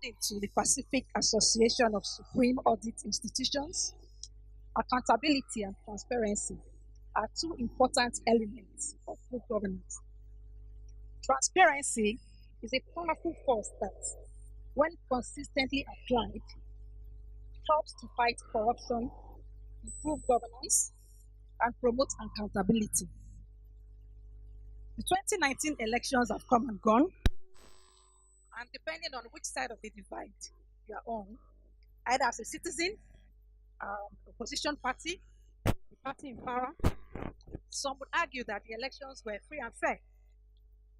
into the Pacific Association of Supreme Audit Institutions, accountability and transparency are two important elements of good governance. Transparency is a powerful force that, when consistently applied, helps to fight corruption, improve governance, and promote accountability. The 2019 elections have come and gone, and depending on which side of the divide you are on, either as a citizen, opposition party, the party in power, some would argue that the elections were free and fair,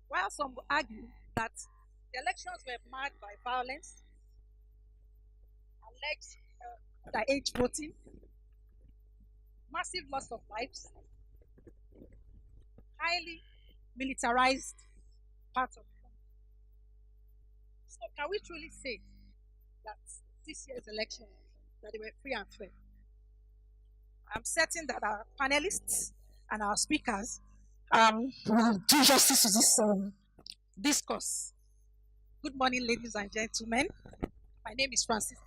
while some would argue that the elections were marred by violence, alleged underage voting, massive loss of lives, highly militarized part of the country. So can we truly say that this year's election, that they were free and fair? I'm certain that our panelists and our speakers will do justice to this discourse. Good morning, ladies and gentlemen. My name is Francis.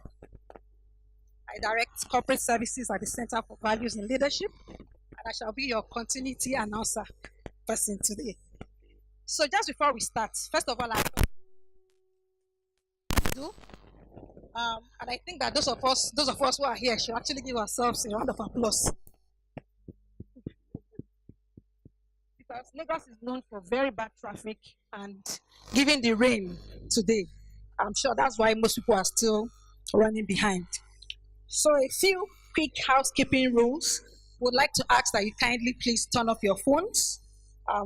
I direct corporate services at the Center for Values in Leadership, and I shall be your continuity announcer person today. So just before we start, first of all, I do, and I think that those of us who are here should actually give ourselves a round of applause. Because Lagos is known for very bad traffic, and given the rain today, I'm sure that's why most people are still running behind. So a few quick housekeeping rules. Would like to ask that you kindly please turn off your phones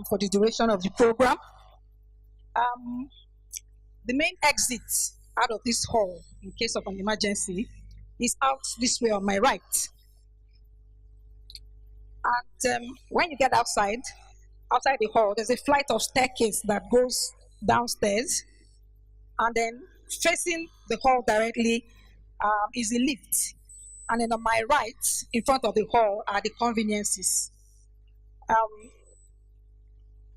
for the duration of the program. The main exit out of this hall in case of an emergency is out this way on my right. And when you get outside the hall, there's a flight of staircase that goes downstairs, and then facing the hall directly is a lift. And then on my right, in front of the hall, are the conveniences.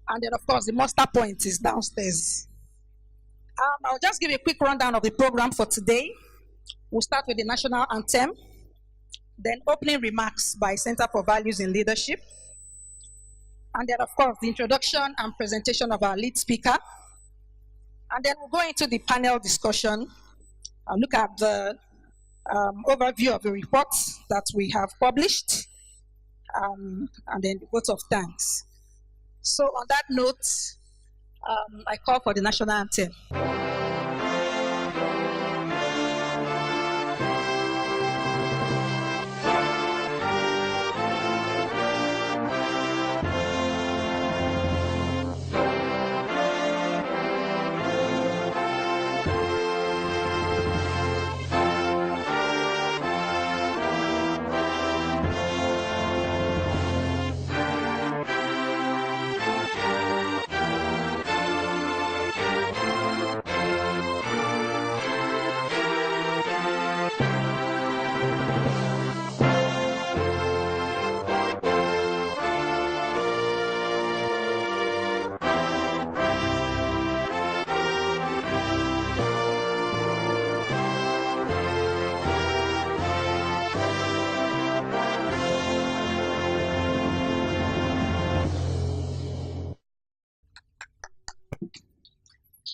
And then, of course, the muster point is downstairs. I'll just give you a quick rundown of the program for today. We'll start with the national anthem, then opening remarks by Center for Values in Leadership, and then, of course, the introduction and presentation of our lead speaker. And then we'll go into the panel discussion and look at the overview of the reports that we have published, and then the vote of thanks. So on that note, I call for the national anthem.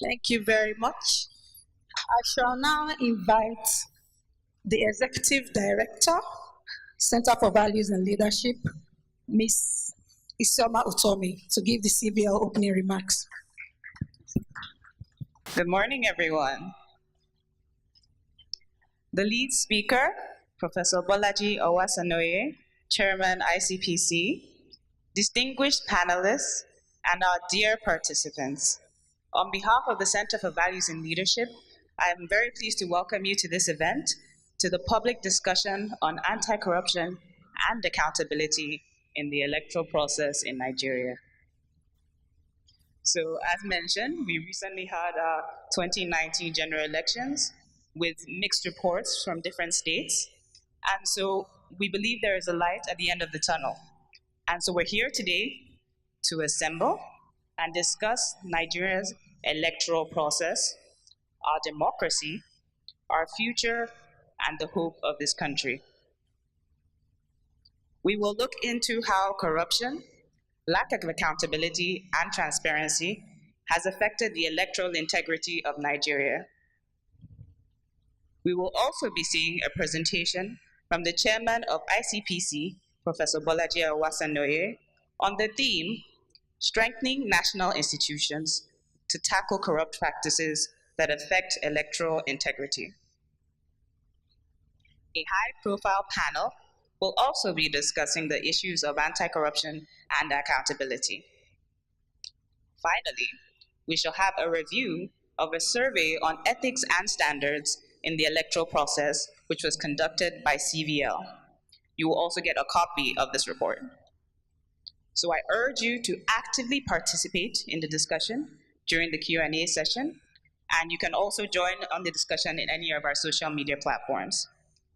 Thank you very much. I shall now invite the Executive Director, Center for Values and Leadership, Ms. Isioma Utomi, to give the CVL opening remarks. Good morning, everyone. The lead speaker, Professor Bolaji Owasanoye, Chairman ICPC, distinguished panelists, and our dear participants. On behalf of the Center for Values in Leadership, I am very pleased to welcome you to this event, to the public discussion on anti-corruption and accountability in the electoral process in Nigeria. So as mentioned, we recently had our 2019 general elections with mixed reports from different states. And so we believe there is a light at the end of the tunnel. And so we're here today to assemble and discuss Nigeria's electoral process, our democracy, our future, and the hope of this country. We will look into how corruption, lack of accountability, and transparency has affected the electoral integrity of Nigeria. We will also be seeing a presentation from the chairman of ICPC, Professor Bolaji Owasanoye, on the theme Strengthening National Institutions to Tackle Corrupt Practices that Affect Electoral Integrity. A high profile panel will also be discussing the issues of anti corruption and accountability. Finally, we shall have a review of a survey on ethics and standards in the electoral process, which was conducted by CVL. You will also get a copy of this report. So I urge you to actively participate in the discussion during the Q&A session, and you can also join on the discussion in any of our social media platforms.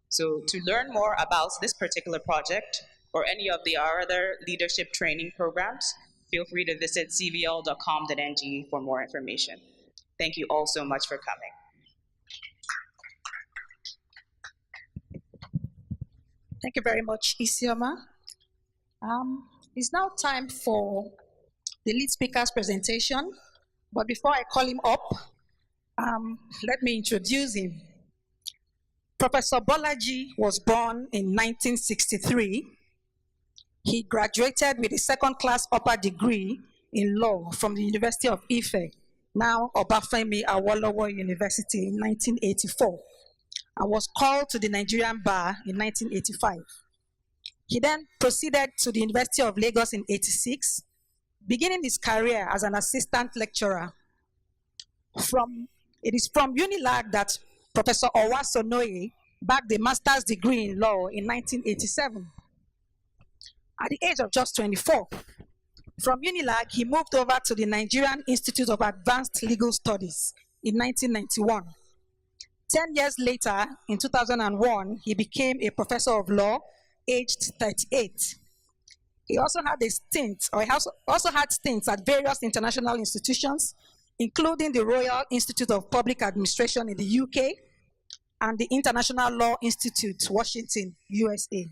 So to learn more about this particular project or any of our other leadership training programs, feel free to visit cvl.com.ng for more information. Thank you all so much for coming. Thank you very much, Isioma. It's now time for the lead speaker's presentation. But before I call him up, let me introduce him. Professor Bolaji was born in 1963. He graduated with a second-class upper degree in law from the University of Ife, now Obafemi Awolowo University, in 1984, and was called to the Nigerian bar in 1985. He then proceeded to the University of Lagos in 86, beginning his career as an assistant lecturer. It is from UNILAG that Professor Owasonoye bagged a master's degree in law in 1987. At the age of just 24, from UNILAG, he moved over to the Nigerian Institute of Advanced Legal Studies in 1991. 10 years later, in 2001, he became a professor of law, aged 38. He also had stints at various international institutions, including the Royal Institute of Public Administration in the UK and the International Law Institute, Washington, USA.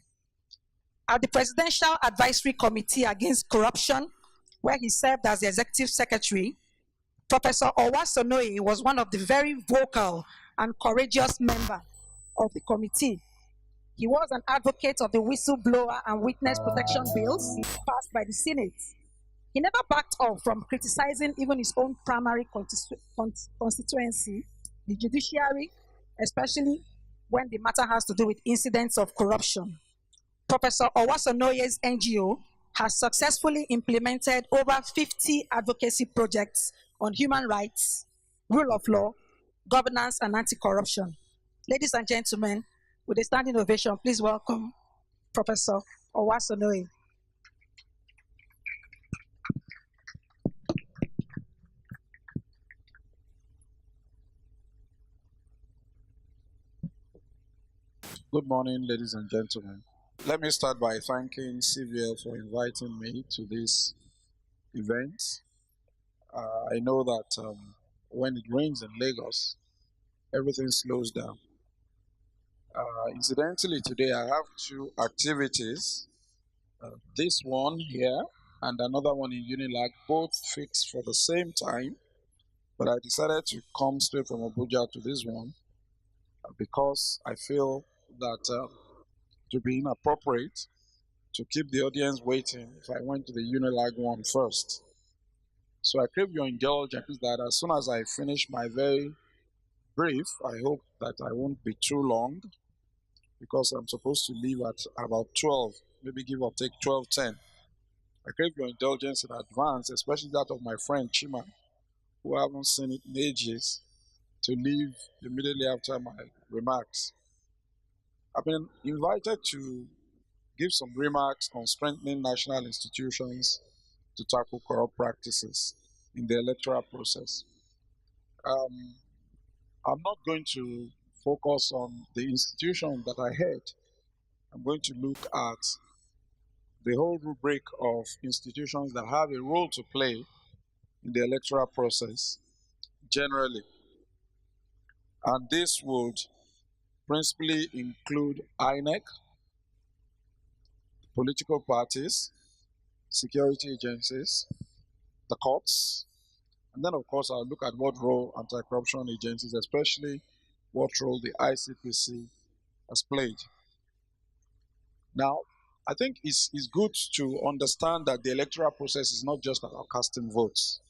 At the Presidential Advisory Committee Against Corruption, where he served as the executive secretary, Professor Owasonoye was one of the very vocal and courageous members of the committee. He was an advocate of the whistleblower and witness protection bills passed by the Senate. He never backed off from criticizing even his own primary constituency, the judiciary, especially when the matter has to do with incidents of corruption. Professor Owasonoye's NGO has successfully implemented over 50 advocacy projects on human rights, rule of law, governance, and anti-corruption. Ladies and gentlemen, with a standing ovation, please welcome Professor Owasonoye. Good morning, ladies and gentlemen. Let me start by thanking CVL for inviting me to this event. I know that when it rains in Lagos, everything slows down. Incidentally, today I have two activities. This one here and another one in Unilag, both fixed for the same time. But I decided to come straight from Abuja to this one because I feel that to be inappropriate to keep the audience waiting if I went to the Unilag one first. So I crave your indulgence that as soon as I finish my very brief, I hope that I won't be too long because I'm supposed to leave at about 12, maybe give or take 12:10. I crave your indulgence in advance, especially that of my friend Chima, who I haven't seen it in ages, to leave immediately after my remarks. I've been invited to give some remarks on strengthening national institutions to tackle corrupt practices in the electoral process. Um, I'm not going to focus on the institution that I head. I'm going to look at the whole rubric of institutions that have a role to play in the electoral process generally. And this would principally include INEC, political parties, security agencies, the courts, and then of course I'll look at what role anti-corruption agencies, especially what role the ICPC has played. Now, I think it's good to understand that the electoral process is not just about casting votes.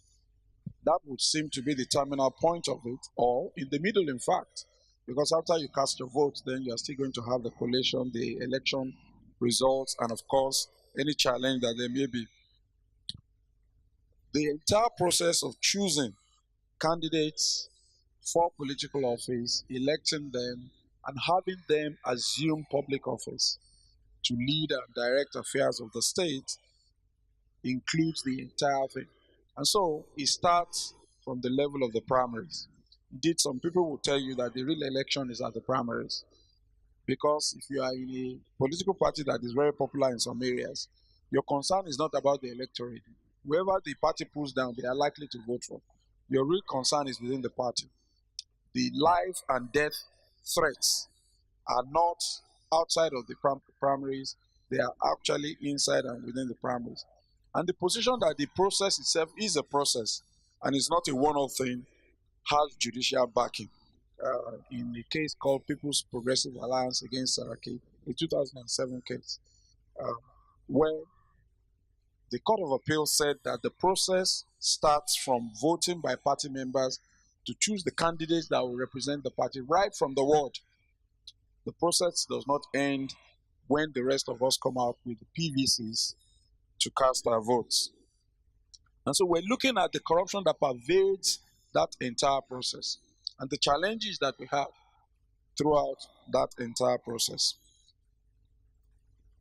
That would seem to be the terminal point of it, or in the middle, in fact, because after you cast your vote, then you are still going to have the collation, the election results, and of course, any challenge that there may be. The entire process of choosing candidates for political office, electing them, and having them assume public office to lead and direct affairs of the state includes the entire thing. And so it starts from the level of the primaries. Indeed, some people will tell you that the real election is at the primaries. Because if you are in a political party that is very popular in some areas, your concern is not about the electorate. Whoever the party pulls down, they are likely to vote for. Your real concern is within the party. The life and death threats are not outside of the primaries, they are actually inside and within the primaries. And the position that the process itself is a process and is not a one off thing has judicial backing. In a case called People's Progressive Alliance against Saraki, a 2007 case, uh, where the Court of Appeal said that the process starts from voting by party members to choose the candidates that will represent the party right from the word. The process does not end when the rest of us come out with the PVCs to cast our votes. And so we're looking at the corruption that pervades that entire process and the challenges that we have throughout that entire process.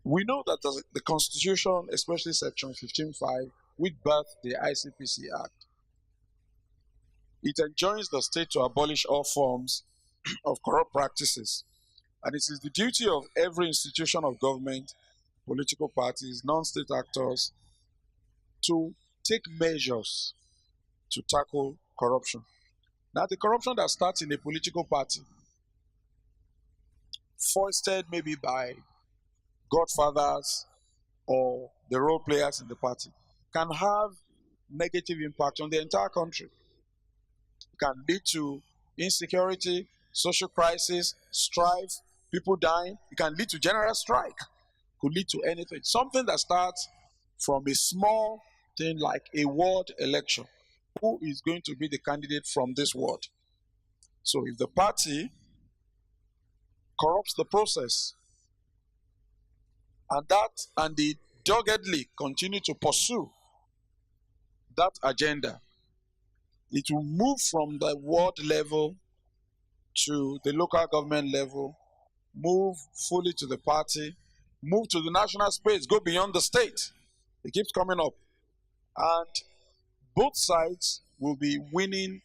We know that the Constitution, especially Section 15.5, which birthed the ICPC Act, it enjoins the state to abolish all forms of corrupt practices. And it is the duty of every institution of government, political parties, non-state actors, to take measures to tackle corruption. Now, the corruption that starts in a political party, foisted maybe by godfathers or the role players in the party, can have negative impact on the entire country. It can lead to insecurity, social crisis, strife, people dying. It can lead to general strike. Could lead to anything. Something that starts from a small thing like a ward election. Who is going to be the candidate from this ward? So if the party corrupts the process and they doggedly continue to pursue that agenda, it will move from the ward level to the local government level, move fully to the party, move to the national space, go beyond the state. It keeps coming up. And both sides will be winning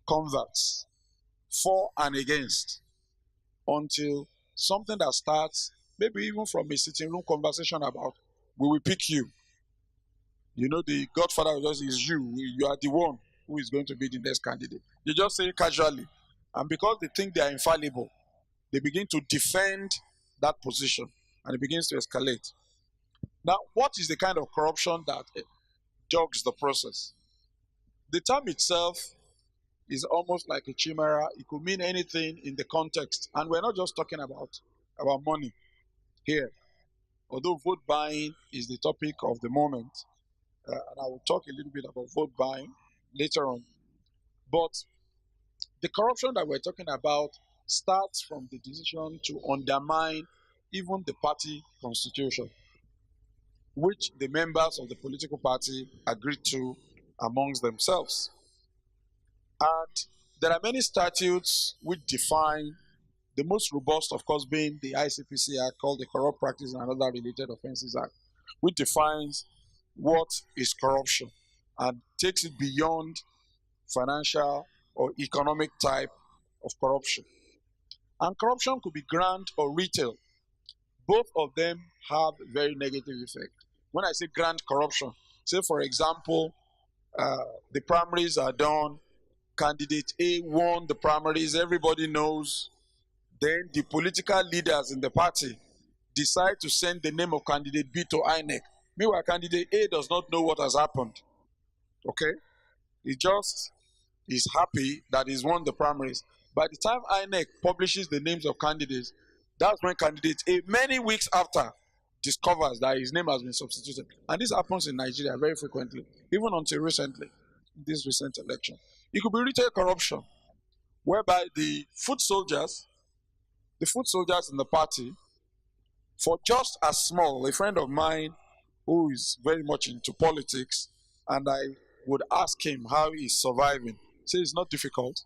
converts for and against until something that starts, maybe even from a sitting room conversation about, we will pick you. You know, the godfather just is you. You are the one who is going to be the next candidate. You just say it casually. And because they think they are infallible, they begin to defend that position and it begins to escalate. Now, what is the kind of corruption that dogs the process? The term itself is almost like a chimera. It could mean anything in the context. And we're not just talking about money here. Although vote buying is the topic of the moment, and I will talk a little bit about vote buying later on. But the corruption that we're talking about starts from the decision to undermine even the party constitution, which the members of the political party agreed to amongst themselves. And there are many statutes which define, the most robust, of course, being the ICPC Act, called the Corrupt Practice and Other Related Offences Act, which defines what is corruption and takes it beyond financial or economic type of corruption. And corruption could be grand or retail. Both of them have very negative effect. When I say grand corruption, say for example, the primaries are done, candidate A won the primaries, everybody knows. Then the political leaders in the party decide to send the name of candidate B to INEC. Meanwhile, candidate A does not know what has happened. Okay? He just is happy that he's won the primaries. By the time INEC publishes the names of candidates, that's when candidate A, many weeks after, discovers that his name has been substituted. And this happens in Nigeria very frequently, even until recently, this recent election. It could be retail corruption, whereby the foot soldiers in the party, for just as small, a friend of mine who is very much into politics, and I would ask him how he's surviving. He says it's not difficult.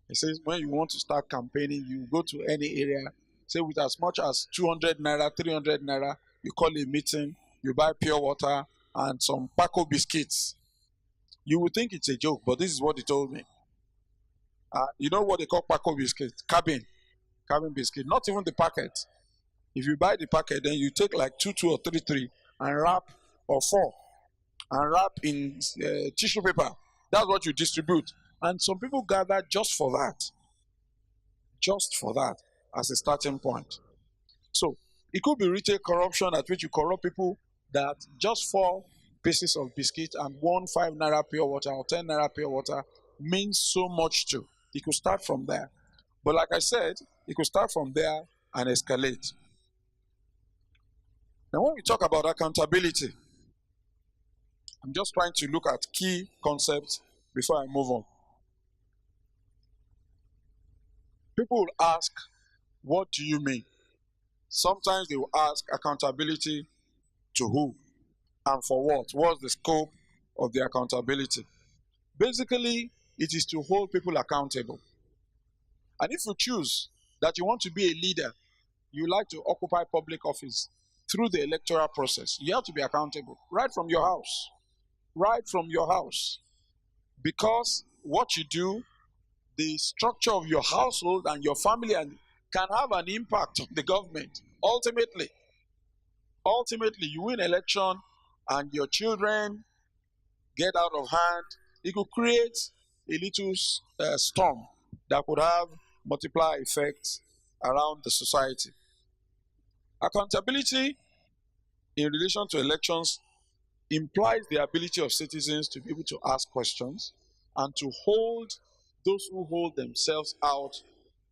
He says when you want to start campaigning, you go to any area, say with as much as 200 naira, 300 naira, you call a meeting, you buy pure water and some Paco biscuits. You would think it's a joke, but this is what he told me. You know what they call Paco biscuits? Cabin biscuit, not even the packet. If you buy the packet, then you take like two or three, and wrap, or four, and wrap in tissue paper. That's what you distribute. And some people gather just for that, as a starting point. So it could be retail corruption, at which you corrupt people that just 4 pieces of biscuit and 5 naira pure water or 10 naira pure water means so much to. It could start from there. But like I said, it could start from there and escalate. Now, when we talk about accountability, I'm just trying to look at key concepts before I move on. People will ask, what do you mean? Sometimes they will ask accountability to who and for what? What's the scope of the accountability? Basically, it is to hold people accountable. And if you choose that you want to be a leader, you like to occupy public office through the electoral process, you have to be accountable right from your house. Right from your house. Because what you do, the structure of your household and your family can have an impact on the government. Ultimately, you win election and your children get out of hand, it could create a little storm that could have multiplier effects around the society. Accountability in relation to elections implies the ability of citizens to be able to ask questions and to hold those who hold themselves out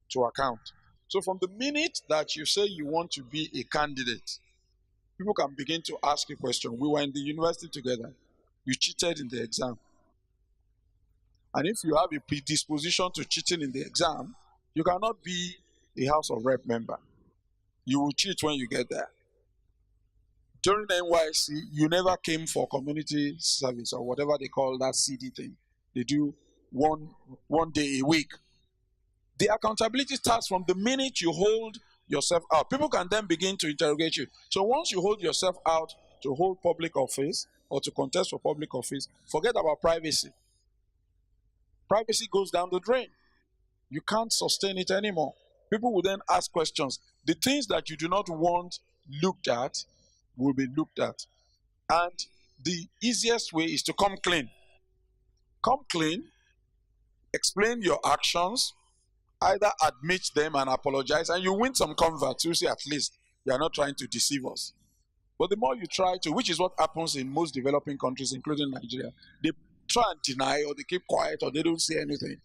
to account. So from the minute that you say you want to be a candidate, people can begin to ask you questions. We were in the university together. You cheated in the exam. And if you have a predisposition to cheating in the exam, you cannot be a House of Rep member. You will cheat when you get there. During the NYC, you never came for community service or whatever they call that CD thing. They do one day a week. The accountability starts from the minute you hold yourself out. People can then begin to interrogate you. So once you hold yourself out to hold public office or to contest for public office, forget about privacy. Privacy goes down the drain. You can't sustain it anymore. People will then ask questions. The things that you do not want looked at will be looked at. And the easiest way is to come clean. Come clean, explain your actions, either admit them and apologize, and you win some converts. You say, at least you are not trying to deceive us. But the more you try to, which is what happens in most developing countries, including Nigeria, they try and deny, or they keep quiet, or they don't say anything.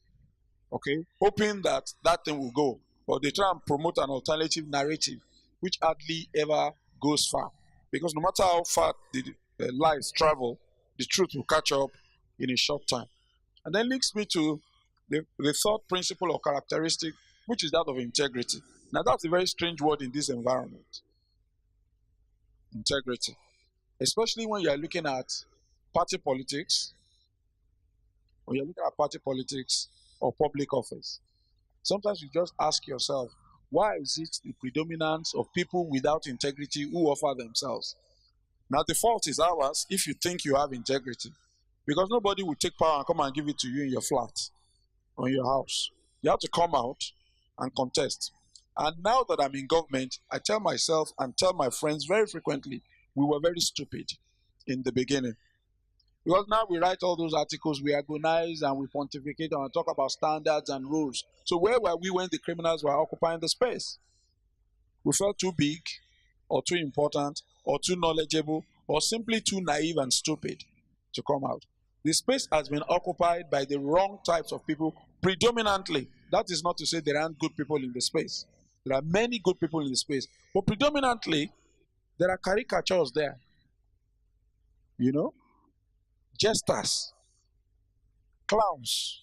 Okay? Hoping that that thing will go. But they try and promote an alternative narrative, which hardly ever goes far. Because no matter how far the lies travel, the truth will catch up in a short time. And then links me to the third principle or characteristic, which is that of integrity. Now, that's a very strange word in this environment. Integrity. Especially when you are looking at party politics, or public office. Sometimes you just ask yourself, why is it the predominance of people without integrity who offer themselves? Now, the fault is ours if you think you have integrity. Because nobody will take power and come and give it to you in your flat or in your house. You have to come out and contest. And now that I'm in government, I tell myself and tell my friends very frequently, we were very stupid in the beginning. Because now we write all those articles, we agonize and we pontificate and talk about standards and rules. So where were we when the criminals were occupying the space? We felt too big, or too important, or too knowledgeable, or simply too naive and stupid to come out. The space has been occupied by the wrong types of people predominantly. That is not to say there aren't good people in the space. There are many good people in the space. But predominantly, there are caricatures there. You know? Jesters, clowns,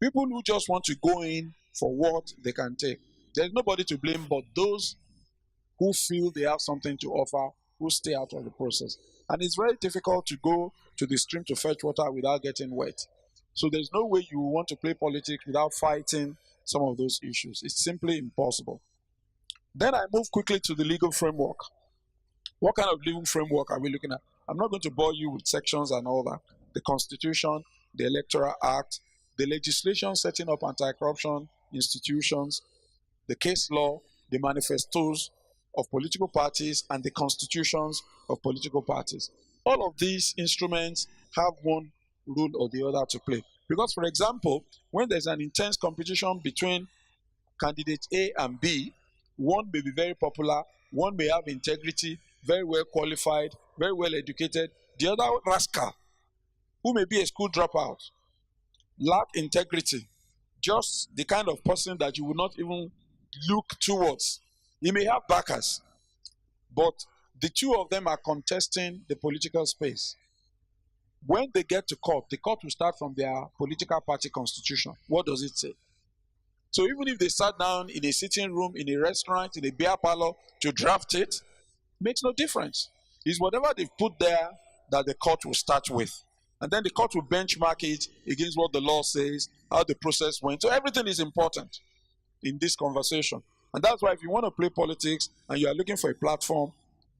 people who just want to go in for what they can take. There's nobody to blame but those who feel they have something to offer, who stay out of the process. And it's very difficult to go to the stream to fetch water without getting wet. So there's no way you want to play politics without fighting some of those issues. It's simply impossible. Then I move quickly to the legal framework. What kind of legal framework are we looking at? I'm not going to bore you with sections and all that. The Constitution, the Electoral Act, the legislation setting up anti-corruption institutions, the case law, the manifestos of political parties, and the constitutions of political parties. All of these instruments have one role or the other to play. Because, for example, when there's an intense competition between candidate A and B, one may be very popular, one may have integrity, very well qualified, very well educated. The other rascal, who may be a school dropout, lack integrity, just the kind of person that you would not even look towards. He may have backers, but the two of them are contesting the political space. When they get to court, the court will start from their political party constitution. What does it say? So even if they sat down in a sitting room, in a restaurant, in a beer parlor to draft it, makes no difference. It's whatever they've put there that the court will start with. And then the court will benchmark it against what the law says, how the process went. So everything is important in this conversation. And that's why if you want to play politics and you are looking for a platform,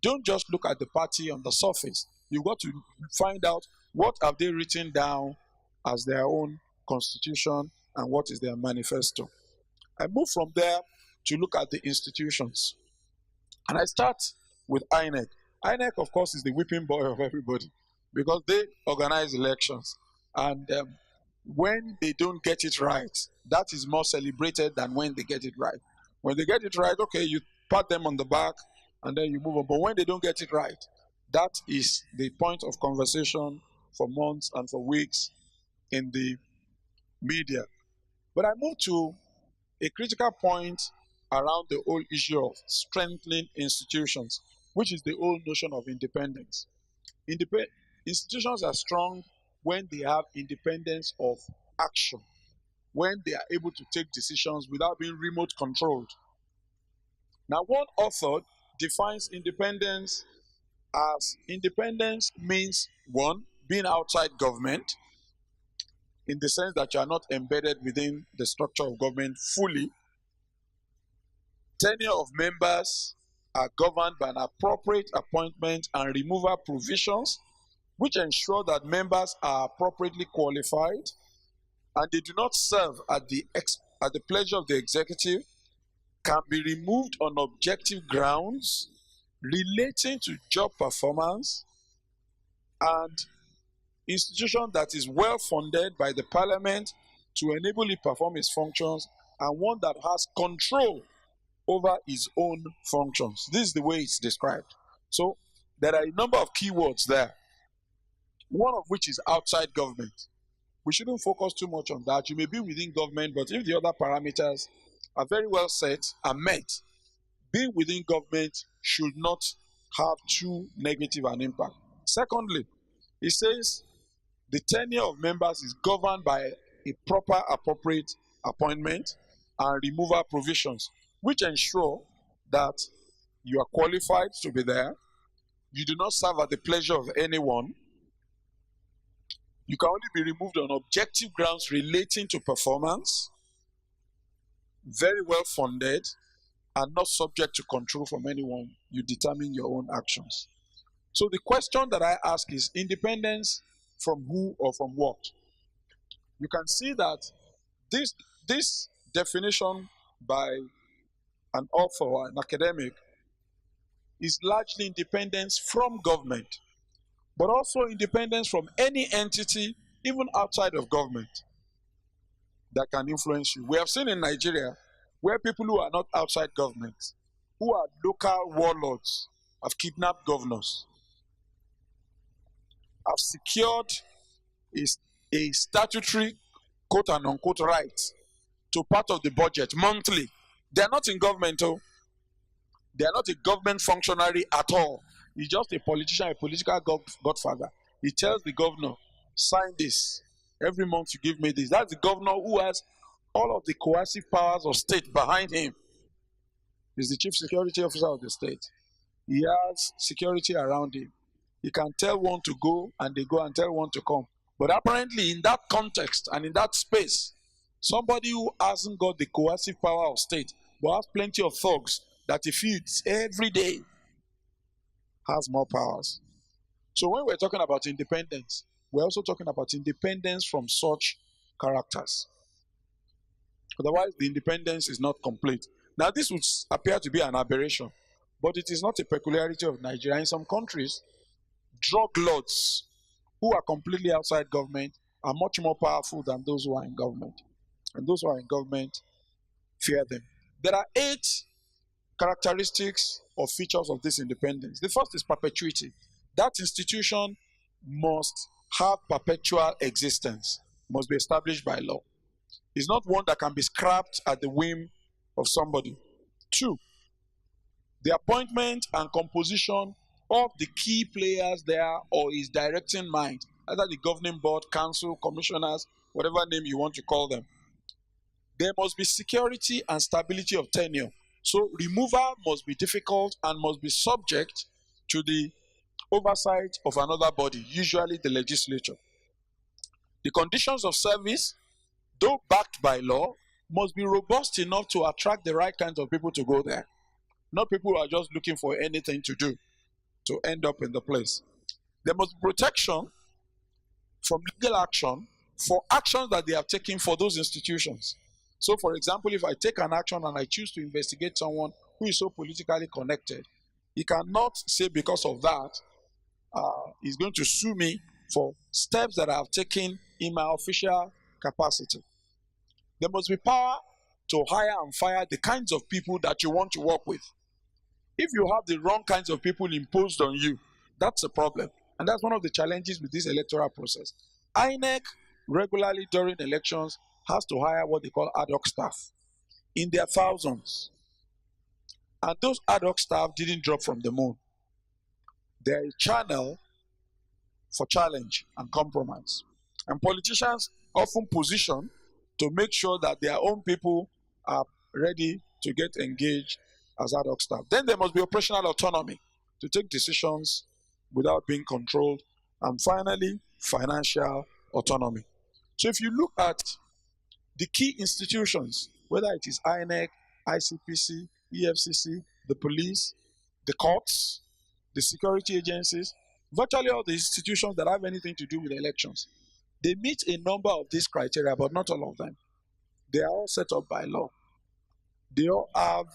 don't just look at the party on the surface. You've got to find out what have they written down as their own constitution and what is their manifesto. I move from there to look at the institutions. And I start with INEC. INEC, of course, is the whipping boy of everybody because they organize elections. And when they don't get it right, that is more celebrated than when they get it right. When they get it right, okay, you pat them on the back and then you move on. But when they don't get it right, that is the point of conversation for months and for weeks in the media. But I move to a critical point around the whole issue of strengthening institutions, which is the whole notion of independence. Institutions are strong when they have independence of action, when they are able to take decisions without being remote controlled. Now, one author defines independence as independence means one, being outside government, in the sense that you are not embedded within the structure of government fully. Tenure of members are governed by an appropriate appointment and removal provisions, which ensure that members are appropriately qualified and they do not serve at the pleasure of the executive, can be removed on objective grounds relating to job performance, and institution that is well funded by the parliament to enable it perform its functions, and one that has control over its own functions. This is the way it's described. So there are a number of keywords there, one of which is outside government. We shouldn't focus too much on that. You may be within government, but if the other parameters are very well set and met, being within government should not have too negative an impact. Secondly, it says the tenure of members is governed by a proper, appropriate appointment and removal provisions, which ensure that you are qualified to be there, you do not serve at the pleasure of anyone, you can only be removed on objective grounds relating to performance, very well funded, and not subject to control from anyone. You determine your own actions. So the question that I ask is independence from who or from what? You can see that this definition by an author or an academic is largely independence from government. but also independence from any entity, even outside of government, that can influence you. We have seen in Nigeria where people who are not outside government, who are local warlords, have kidnapped governors, have secured a statutory quote and unquote right to part of the budget monthly. They are not in government, oh. They are not a government functionary at all. He's just a politician, a political godfather. He tells the governor, sign this. Every month you give me this. That's the governor who has all of the coercive powers of state behind him. He's the chief security officer of the state. He has security around him. He can tell one to go and they go, and tell one to come. But apparently in that context and in that space, somebody who hasn't got the coercive power of state but has plenty of thugs that he feeds every day has more powers. So when we're talking about independence, we're also talking about independence from such characters. Otherwise, the independence is not complete. Now, this would appear to be an aberration, but it is not a peculiarity of Nigeria. In some countries, drug lords who are completely outside government are much more powerful than those who are in government. And those who are in government fear them. There are 8 characteristics or features of this independence. The first is perpetuity. That institution must have perpetual existence, must be established by law. It's not one that can be scrapped at the whim of somebody. 2, the appointment and composition of the key players there or his directing mind, either the governing board, council, commissioners, whatever name you want to call them. There must be security and stability of tenure. So removal must be difficult and must be subject to the oversight of another body, usually the legislature. The conditions of service, though backed by law, must be robust enough to attract the right kinds of people to go there. Not people who are just looking for anything to do to end up in the place. There must be protection from legal action for actions that they have taken for those institutions. So, for example, if I take an action and I choose to investigate someone who is so politically connected, he cannot say because of that, he's going to sue me for steps that I have taken in my official capacity. There must be power to hire and fire the kinds of people that you want to work with. If you have the wrong kinds of people imposed on you, that's a problem. And that's one of the challenges with this electoral process. INEC regularly during elections has to hire what they call ad hoc staff in their thousands. And those ad hoc staff didn't drop from the moon. They're a channel for challenge and compromise. And politicians often position to make sure that their own people are ready to get engaged as ad hoc staff. Then there must be operational autonomy to take decisions without being controlled. And finally, financial autonomy. So if you look at the key institutions, whether it is INEC, ICPC, EFCC, the police, the courts, the security agencies, virtually all the institutions that have anything to do with elections, they meet a number of these criteria, but not all of them. They are all set up by law. They all have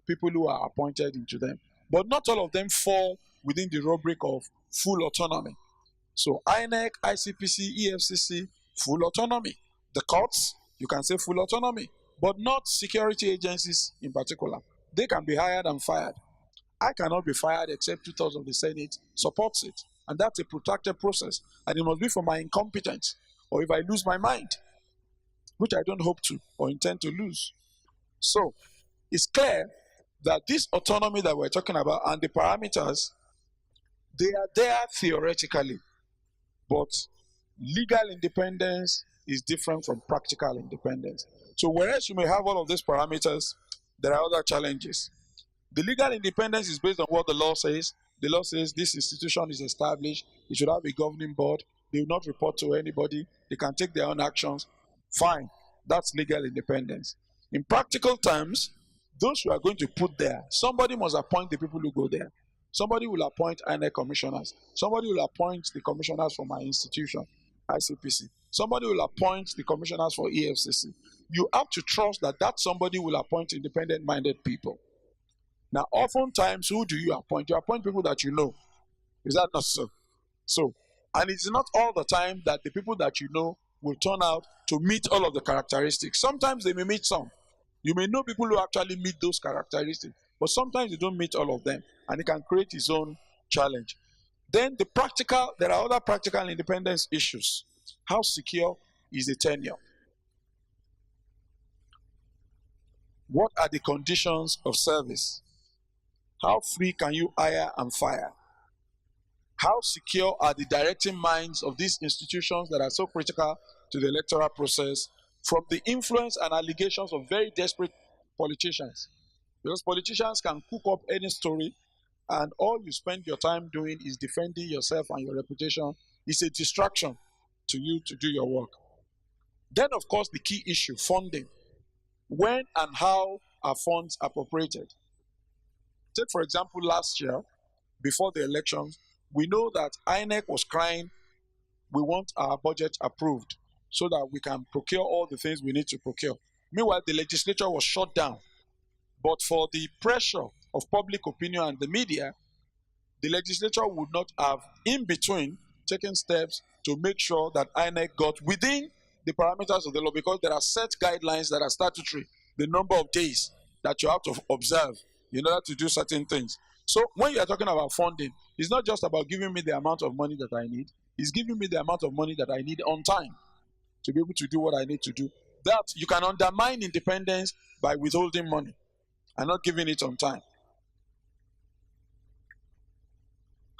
people who are appointed into them, but not all of them fall within the rubric of full autonomy. So INEC, ICPC, EFCC, full autonomy. The courts, you can say full autonomy, but not security agencies in particular. They can be hired and fired. I cannot be fired except 2/3 of the Senate supports it. And that's a protracted process. And it must be for my incompetence or if I lose my mind, which I don't hope to or intend to lose. So it's clear that this autonomy that we're talking about and the parameters, they are there theoretically, but legal independence is different from practical independence. So whereas you may have all of these parameters, there are other challenges. The legal independence is based on what the law says. The law says this institution is established. It should have a governing board. They will not report to anybody. They can take their own actions. Fine. That's legal independence. In practical terms, those who are going to put there, somebody must appoint the people who go there. Somebody will appoint INEC commissioners. Somebody will appoint the commissioners for my institution, ICPC. Somebody will appoint the commissioners for EFCC. You have to trust that that somebody will appoint independent-minded people. Now, oftentimes, who do you appoint? You appoint people that you know. Is that not so? So, and it's not all the time that the people that you know will turn out to meet all of the characteristics. Sometimes they may meet some. You may know people who actually meet those characteristics, but sometimes you don't meet all of them, and it can create its own challenge. Then there are other practical independence issues. How secure is the tenure? What are the conditions of service? How free can you hire and fire? How secure are the directing minds of these institutions that are so critical to the electoral process from the influence and allegations of very desperate politicians? Because politicians can cook up any story, and all you spend your time doing is defending yourself and your reputation. It's a distraction to you to do your work. Then, of course, the key issue, funding. When and how are funds appropriated? Take, for example, last year, before the elections, we know that INEC was crying, we want our budget approved so that we can procure all the things we need to procure. Meanwhile, the legislature was shut down. But for the pressure of public opinion and the media, the legislature would not have, in between, taken steps to make sure that INEC got within the parameters of the law, because there are set guidelines that are statutory, the number of days that you have to observe in order to do certain things. So when you are talking about funding, it's not just about giving me the amount of money that I need, it's giving me the amount of money that I need on time to be able to do what I need to do. That you can undermine independence by withholding money and not giving it on time.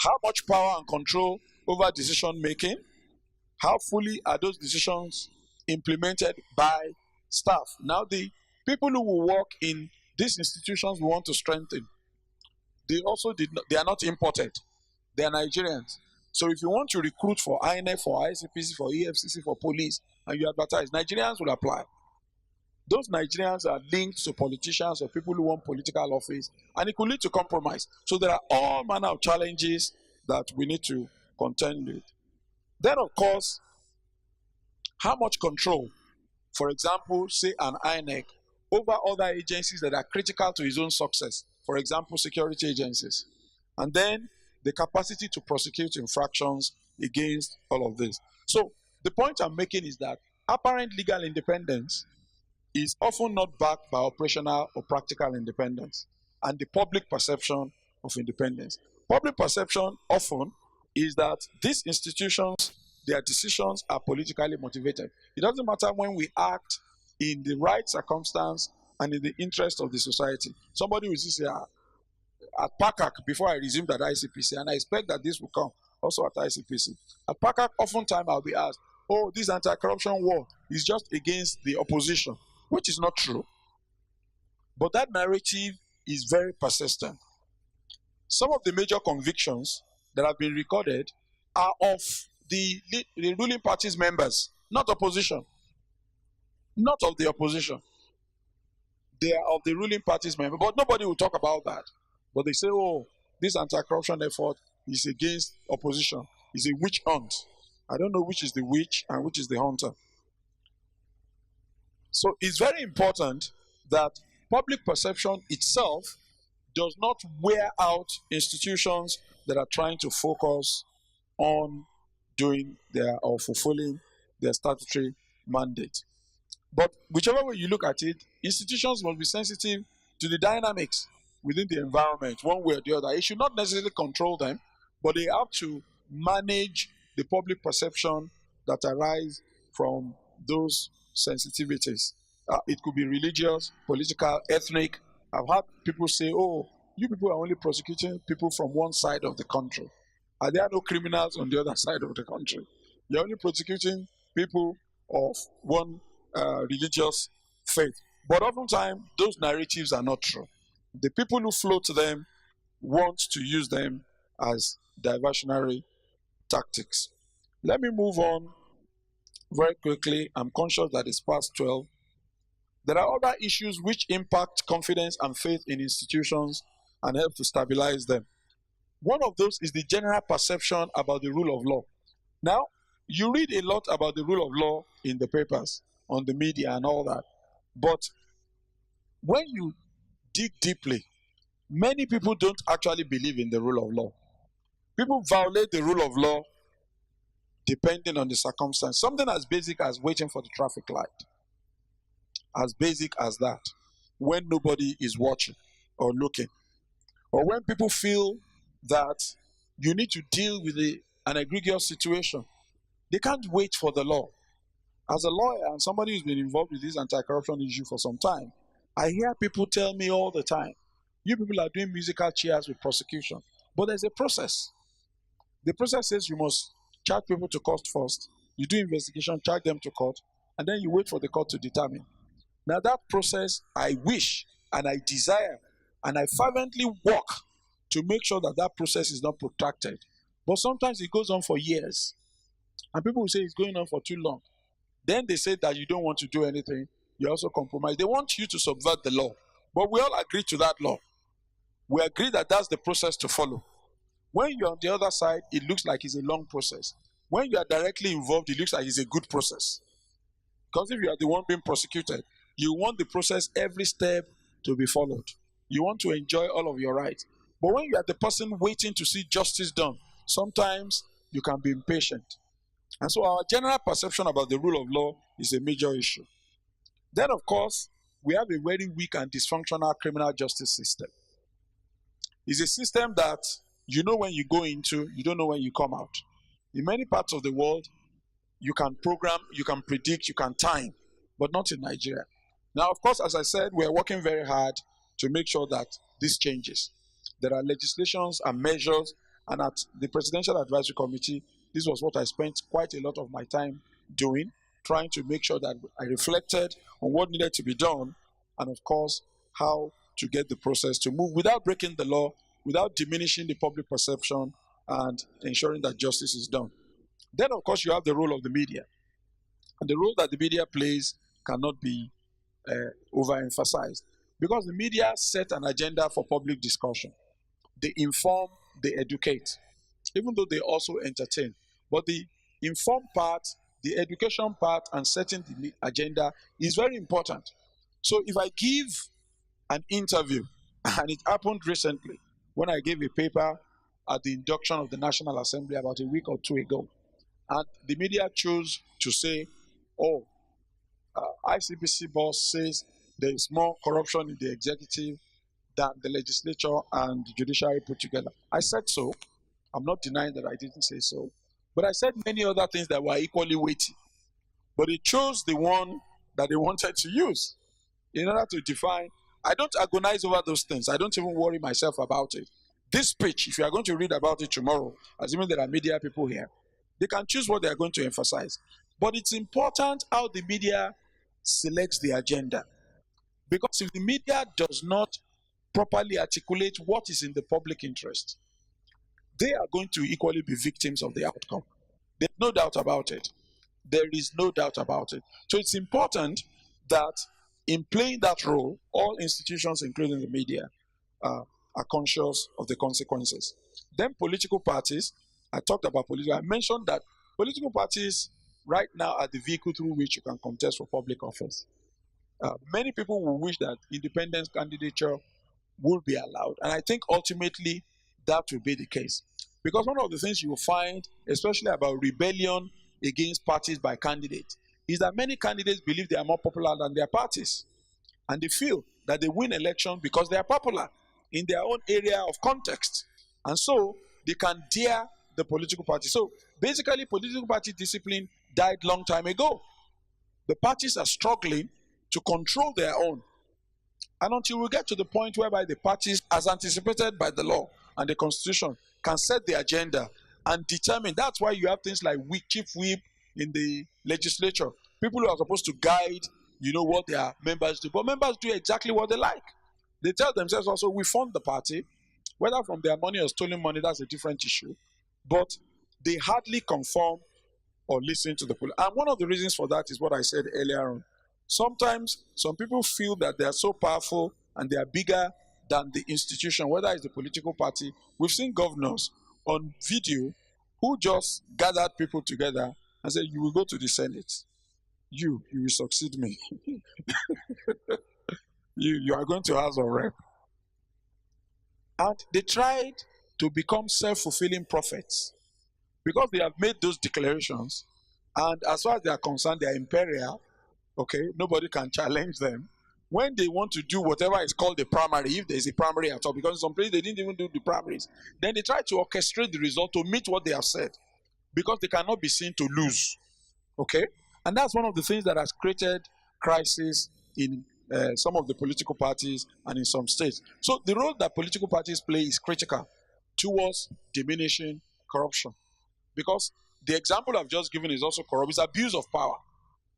How much power and control over decision making? How fully are those decisions implemented by staff? Now, the people who will work in these institutions we want to strengthen, they are not imported. They are Nigerians. So if you want to recruit for INF, for ICPC, for EFCC, for police, and you advertise, Nigerians will apply. Those Nigerians are linked to politicians or people who want political office, and it could lead to compromise. So there are all manner of challenges that we need to contend with. Then, of course, how much control, for example, say an INEC, over other agencies that are critical to his own success, for example, security agencies. And then the capacity to prosecute infractions against all of this. So the point I'm making is that apparent legal independence is often not backed by operational or practical independence and the public perception of independence. Public perception often is that these institutions, their decisions are politically motivated. It doesn't matter when we act in the right circumstance and in the interest of the society. Somebody will say, at PACAC, before I resumed at ICPC, and I expect that this will come also at ICPC. At PACAC, oftentimes I'll be asked, oh, this anti-corruption war is just against the opposition, which is not true. But that narrative is very persistent. Some of the major convictions that have been recorded are of the ruling party's members, not opposition. Not of the opposition. They are of the ruling party's members, but nobody will talk about that. But they say, oh, this anti-corruption effort is against opposition. It's a witch hunt. I don't know which is the witch and which is the hunter. So it's very important that public perception itself does not wear out institutions that are trying to focus on doing their or fulfilling their statutory mandate. But whichever way you look at it, institutions must be sensitive to the dynamics within the environment, one way or the other. It should not necessarily control them, but they have to manage the public perception that arise from those sensitivities. It could be religious, political, ethnic. I've had people say, oh, you people are only prosecuting people from one side of the country. Are there no criminals on the other side of the country? You're only prosecuting people of one religious faith. But oftentimes, those narratives are not true. The people who float them want to use them as diversionary tactics. Let me move on very quickly. I'm conscious that it's past 12. There are other issues which impact confidence and faith in institutions and help to stabilize them. One of those is the general perception about the rule of law. Now, you read a lot about the rule of law in the papers, on the media and all that. But when you dig deeply, many people don't actually believe in the rule of law. People violate the rule of law depending on the circumstance. Something as basic as waiting for the traffic light, as basic as that, when nobody is watching or looking, or when people feel that you need to deal with an egregious situation. They can't wait for the law. As a lawyer and somebody who's been involved with this anti-corruption issue for some time, I hear people tell me all the time, you people are doing musical chairs with prosecution. But there's a process. The process says you must charge people to court first. You do investigation, charge them to court, and then you wait for the court to determine. Now that process, I wish and I desire and I fervently work to make sure that that process is not protracted. But sometimes it goes on for years. And people will say it's going on for too long. Then they say that you don't want to do anything. You also compromise. They want you to subvert the law. But we all agree to that law. We agree that that's the process to follow. When you're on the other side, it looks like it's a long process. When you are directly involved, it looks like it's a good process. Because if you are the one being prosecuted, you want the process every step to be followed. You want to enjoy all of your rights. But when you are the person waiting to see justice done, sometimes you can be impatient. And so our general perception about the rule of law is a major issue. Then, of course, we have a very weak and dysfunctional criminal justice system. It's a system that you know when you go into, you don't know when you come out. In many parts of the world, you can program, you can predict, you can time, but not in Nigeria. Now, of course, as I said, we are working very hard to make sure that this changes. There are legislations and measures, and at the Presidential Advisory Committee, this was what I spent quite a lot of my time doing, trying to make sure that I reflected on what needed to be done, and of course, how to get the process to move without breaking the law, without diminishing the public perception, and ensuring that justice is done. Then, of course, you have the role of the media. And the role that the media plays cannot be overemphasized, because the media set an agenda for public discussion. They inform, they educate, even though they also entertain. But the inform part, the education part, and setting the agenda is very important. So if I give an interview, and it happened recently when I gave a paper at the induction of the National Assembly about a week or two ago, and the media chose to say, oh, ICPC boss says there is more corruption in the executive than the legislature and the judiciary put together. I said so. I'm not denying that I didn't say so. But I said many other things that were equally weighty. But it chose the one that they wanted to use in order to define. I don't agonize over those things. I don't even worry myself about it. This speech, if you are going to read about it tomorrow, assuming there are media people here, they can choose what they are going to emphasize. But it's important how the media selects the agenda. Because if the media does not properly articulate what is in the public interest, they are going to equally be victims of the outcome. There's no doubt about it. There is no doubt about it. So it's important that in playing that role, all institutions, including the media, are conscious of the consequences. Then political parties, I talked about political, I mentioned that political parties right now are the vehicle through which you can contest for public office. Many people will wish that independent candidature will be allowed. And I think ultimately that will be the case. Because one of the things you will find, especially about rebellion against parties by candidates, is that many candidates believe they are more popular than their parties. And they feel that they win election because they are popular in their own area of context. And so they can dare the political party. So basically, political party discipline died long time ago. The parties are struggling to control their own. And until we get to the point whereby the parties, as anticipated by the law and the constitution, can set the agenda and determine. That's why you have things like chief whip in the legislature. People who are supposed to guide, what their members do. But members do exactly what they like. They tell themselves also, we fund the party, whether from their money or stolen money, that's a different issue. But they hardly conform or listen to the police. And one of the reasons for that is what I said earlier on. Sometimes some people feel that they are so powerful and they are bigger than the institution, whether it's the political party. We've seen governors on video who just gathered people together and said, you will go to the Senate. You will succeed me. you are going to House of Rep. And they tried to become self-fulfilling prophets. because they have made those declarations, and as far as they are concerned, they are imperial. Okay, nobody can challenge them. When they want to do whatever is called the primary, if there is a primary at all, because in some places they didn't even do the primaries, then they try to orchestrate the result to meet what they have said, because they cannot be seen to lose. Okay, and that's one of the things that has created crisis in some of the political parties and in some states. So the role that political parties play is critical towards diminishing corruption, because the example I've just given is also corrupt. It's abuse of power.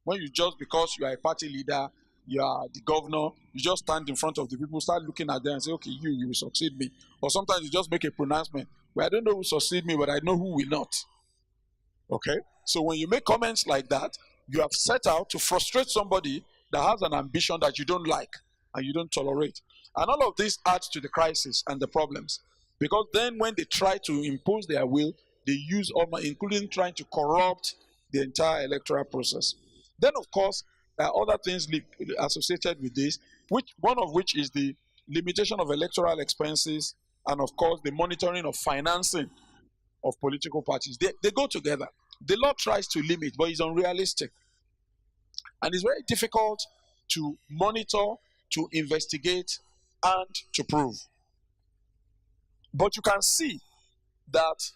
When you just, because you are a party leader, you are the governor, you just stand in front of the people, start looking at them and say, okay, you will succeed me. Or sometimes you just make a pronouncement, well, I don't know who will succeed me, but I know who will not. Okay? So when you make comments like that, you have set out to frustrate somebody that has an ambition that you don't like and you don't tolerate. And all of this adds to the crisis and the problems. Because then when they try to impose their will, they use all, including trying to corrupt the entire electoral process. Then, of course, there are other things associated with this, which one of which is the limitation of electoral expenses, and of course the monitoring of financing of political parties. They go together. The law tries to limit, but it's unrealistic. And it's very difficult to monitor, to investigate, and to prove. But you can see that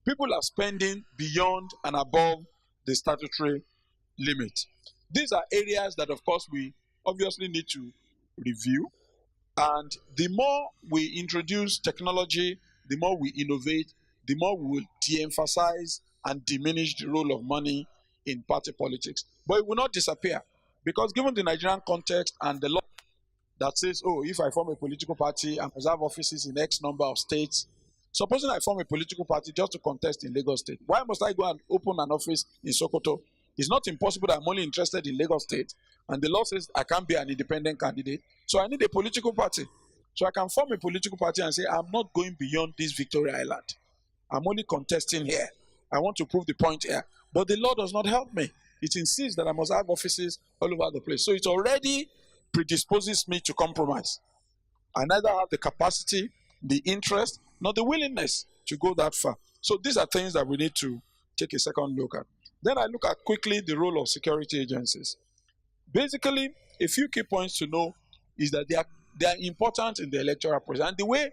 people are spending beyond and above the statutory limit. These are areas that, of course, we obviously need to review. And the more we introduce technology, the more we innovate, the more we will de-emphasize and diminish the role of money in party politics. But it will not disappear, because given the Nigerian context and the law that says, oh, if I form a political party, I must have offices in X number of states. Supposing I form a political party just to contest in Lagos State, why must I go and open an office in Sokoto? It's not impossible that I'm only interested in Lagos State, and the law says I can't be an independent candidate, so I need a political party. So I can form a political party and say, I'm not going beyond this Victoria Island. I'm only contesting here. I want to prove the point here. But the law does not help me. It insists that I must have offices all over the place. So it already predisposes me to compromise. I neither have the capacity, the interest, nor the willingness to go that far. So these are things that we need to take a second look at. Then I look at quickly the role of security agencies. Basically, a few key points to know is that they are important in the electoral process. And the way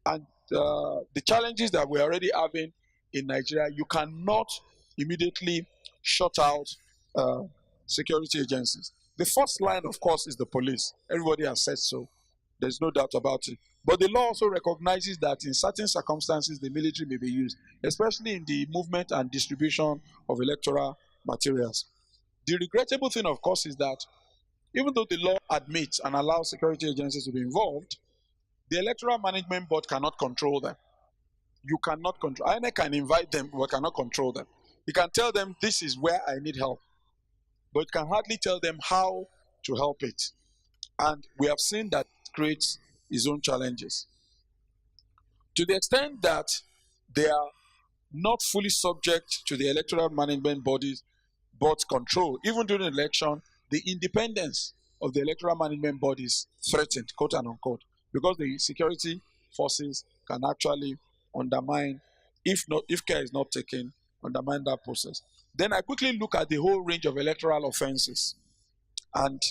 and the challenges that we're already having in Nigeria, you cannot immediately shut out security agencies. The first line, of course, is the police. Everybody has said so. There's no doubt about it. But the law also recognizes that in certain circumstances, the military may be used, especially in the movement and distribution of electoral materials. The regrettable thing, of course, is that even though the law admits and allows security agencies to be involved, the Electoral Management Board cannot control them. You cannot control. INEC can invite them, but cannot control them. You can tell them, this is where I need help, but you can hardly tell them how to help it. And we have seen that it creates its own challenges. To the extent that they are not fully subject to the Electoral Management Board's control, even during an election, the independence of the Electoral Management Board is threatened, quote and unquote, because the security forces can actually undermine, if care is not taken, undermine that process. Then I quickly look at the whole range of electoral offenses. And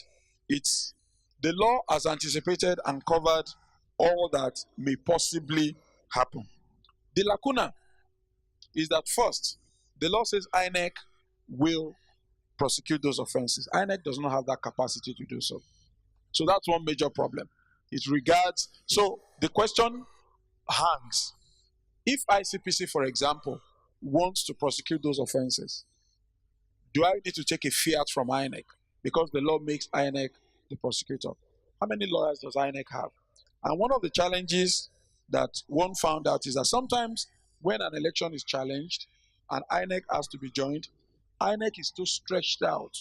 the law has anticipated and covered all that may possibly happen. The lacuna is that first, the law says INEC will prosecute those offenses. INEC does not have that capacity to do so. So that's one major problem. It regards, so the question hangs. If ICPC, for example, wants to prosecute those offenses, do I need to take a fiat from INEC? Because the law makes INEC the prosecutor. How many lawyers does INEC have? And one of the challenges that one found out is that sometimes when an election is challenged and INEC has to be joined, INEC is too stretched out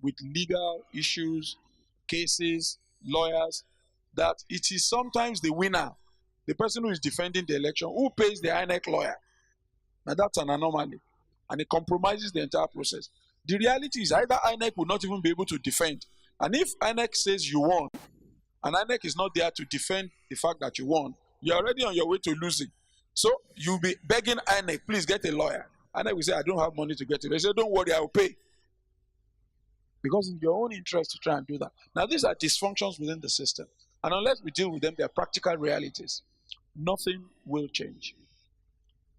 with legal issues, cases, lawyers, that it is sometimes the winner, the person who is defending the election, who pays the INEC lawyer. Now that's an anomaly, and it compromises the entire process. The reality is either INEC will not even be able to defend, and if INEC says you won, and INEC is not there to defend the fact that you won, you're already on your way to losing. So you'll be begging INEC, please get a lawyer. INEC will say, I don't have money to get it. They say, don't worry, I will pay. Because it's your own interest to try and do that. Now, these are dysfunctions within the system. And unless we deal with them, they are practical realities. Nothing will change.